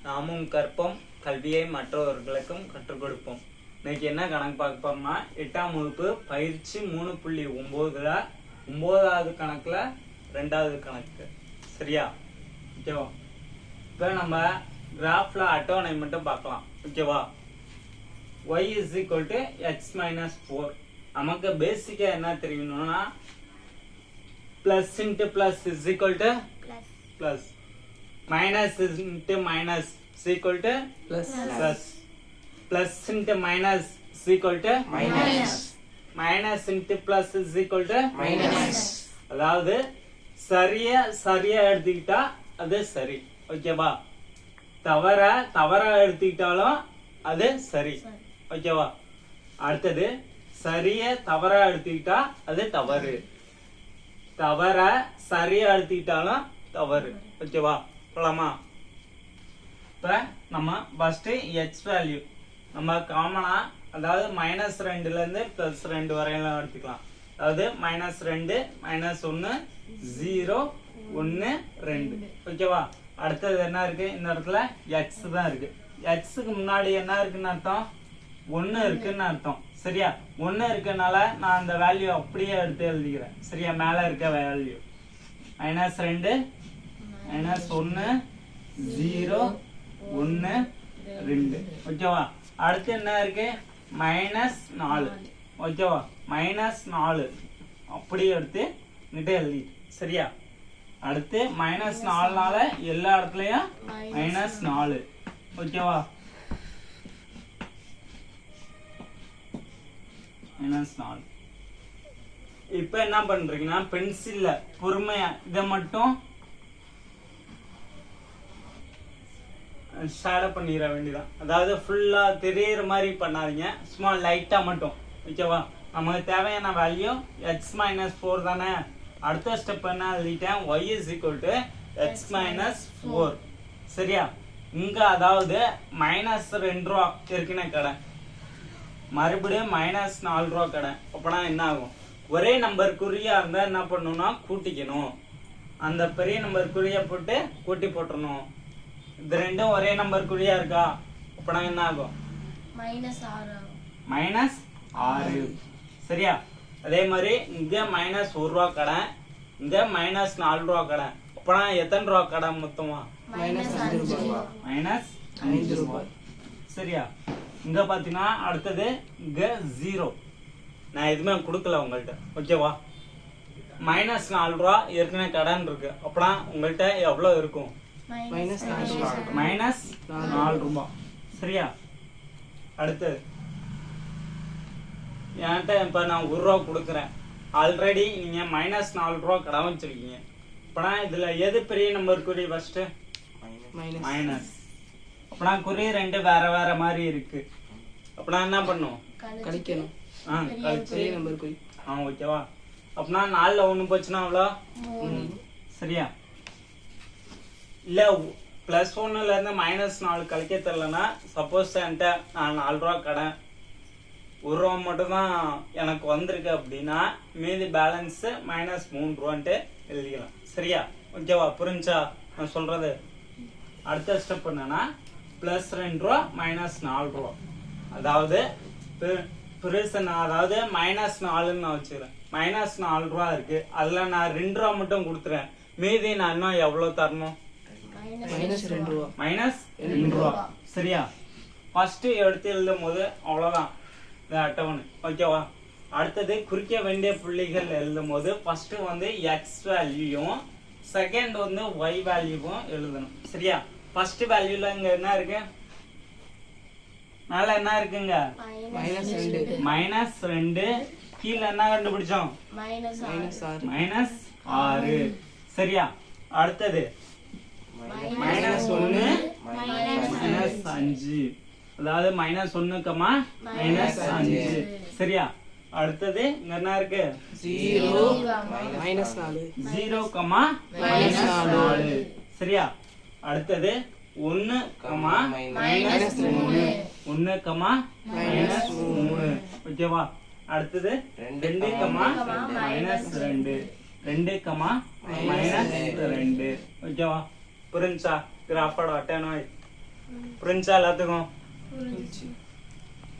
நாமும் கற்போம் கல்வியை மற்றவர்களுக்கும் கற்றுக் கொடுப்போம். இன்னைக்கு என்ன கணக்கு பார்க்க போறோம்னா 8ஆம் வகுப்பு பயிற்சி 3.9ல 9வது கணக்குல 2வது கணக்கு. சரியா? ஓகேவா? இப்போ நம்ம கிராஃப்ல அட்டவணை மட்டும் பார்க்கலாம். ஓகேவா? y is equal to x minus 4. நமக்கு பேசிக்கா என்ன தெரியணும்னா plus into plus is equal to plus, minus into minus is equal to plus, plus into minus is equal to minus, minus into plus is equal to minus. அதாவது சரியா எடுத்துக்கிட்டா அது சரி. ஓகேவா? தவறா எடுத்துக்கிட்டாலும் அது சரி. ஓகேவா? அடுத்தது தவறா எடுத்துக்கிட்டா அது தவறு. சரியா எடுத்துக்கிட்டாலும் தவறு. ஓகேவா? போலாமா? இப்ப நம்ம ஃபர்ஸ்ட் h வேல்யூ நம்ம காமனா அதாவது -2ல இருந்து +2 வரையில எடுத்துக்கலாம். அதாவது -2 -1 0 1 2. ஓகேவா? அடுத்தது என்ன இருக்கு? இந்த இடத்துல x தான் இருக்கு. x க்கு முன்னாடி என்ன இருக்குன்னு அர்த்தம்? 1 இருக்குன்னு அர்த்தம். சரியா? 1 இருக்கனால நான் அந்த வேல்யூ அப்படியே எடுத்து எழுதிக்கிறேன். சரியா? மேல இருக்க வேல்யூ -2 -1 0 1 2. ஓகேவா? அடுத்து என்ன இருக்கு? -4. ஓகேவா? -4 அப்படியே எடுத்து இங்கிட்ட எழுதி. சரியா? அடுத்து -4னால எல்லா இடத்துலயும் -4. ஓகேவா? -4. இப்ப என்ன பண்றீங்கன்னா பென்சில்ல பொறுமையா இதை மட்டும் ஷேடோ பண்ணிட வேண்டியதான். அதாவது ஃபுல்லா தெரியற மாதிரி பண்ணாதீங்க, சும்மா லைட்டா மட்டும். ஓகேவா? நமக்கு தேவையான வேல்யூ x - 4 தானே. அடுத்த ஸ்டெப் என்ன எழுதிட்டேன்? y is equal to x - 4. சரியா? இங்க அதாவது -2 ரூபா இருக்குன்னு கடை, மறுபடியும் -4 ரூபா கடை. அப்பனா என்ன ஆகும்? ஒரே நம்பர் குறியா இருந்தா என்ன பண்ணணும்னா கூட்டிக்கணும். அந்த பெரிய நம்பர் குறியா போட்டு கூட்டி போட்டுறணும். இது ரெண்டும் ஒரே நம்பர் குறியா இருக்கா? அப்பனா என்ன ஆகும்? -6. சரியா? அதே மாதிரி இங்க -1 ரூபா கடை, இங்க -4 ரூபா கடை. அப்பனா எத்தனை ரூபா கடை மொத்தமா? -5 ரூபாய். சரியா? இங்க பாத்தீங்கன்னா அடுத்தது இங்க 0. நான் எதுவுமே கொடுக்கல உங்கள்கிட்ட. ஓகேவா? -4 ரூபா ஏற்கனவே கடன் இருக்கு. அப்பனா உங்கள்கிட்ட எவ்வளவு இருக்கும்? -4 ரூபாய். சரியா? அடுத்தது என்கிட்ட இப்ப நான் 1 ரூபா கொடுக்குறேன். ஆல்ரெடி நீங்க -4 ரூபா கடன் வச்சிருக்கீங்க. அப்பனா இதுல எது பெரிய நம்பர் குறி? First minus. அப்பனா குறி ரெண்டு வேற மாதிரி இருக்கு. அப்பனா என்ன பண்ணும்? கழிக்கணும். கழிச்சு நம்பர் குறி. ஓகேவா? அப்பனா 4ல 1 போச்சுன்னா அவ்வளோ. சரியா? இல்ல +1ல இருந்து -4 கழிக்க தெரியலன்னா, சப்போஸ் என்கிட்ட நான் 4 ரூபா கடன் 1 ரூபா மட்டும் தான் எனக்கு வந்திருக்கு அப்படின்னா மீதி பேலன்ஸ் -3 ரூபான்ட்டு எழுதிக்கலாம். சரியா? ஓகேவா? புரிஞ்சா நான் சொல்றது? அடுத்த ஸ்டெப் என்னன்னா +2 ரூபா -4 ரூபா. அதாவது அதாவது -4ன்னு நான் வச்சுக்கிறேன். -4 ரூபா இருக்கு. அதுல நான் 2 ரூபா மட்டும் கொடுத்துறேன். மீதி நான் இன்னும் எவ்வளவு தரணும்? -2 ரூபா. சரியா? ஃபர்ஸ்ட் எடுத்து எழுதும் போது அவ்வளவுதான் அட்டவணை. ஓகேவா? அடுத்தது குறிக்க வேண்டிய புள்ளிகள் எழுதும் போது ஃபர்ஸ்ட் வந்து x வேல்யூயும் செகண்ட் வந்து y வேல்யூவும் எழுதணும். சரியா? ஃபர்ஸ்ட் வேல்யூல இங்க என்ன இருக்கு? மேல என்ன இருக்குங்க? -2. கீழ என்ன கண்டுபிடிச்சோம்? -6. சரியா? அடுத்தது -1 -5. அதாவது -1, -5. சரியா? அடுத்தது இங்க என்ன இருக்கு? 0 -4. சரியா? அடுத்தது 1 -3. 1 -3. ஓகேவா? அடுத்தது 2 -2. 2 -2. ஓகேவா? புரிஞ்சா? கிராஃபோட அட்டவணை புரிஞ்சா எல்லாத்துக்கும்? புரிஞ்சுச்சு.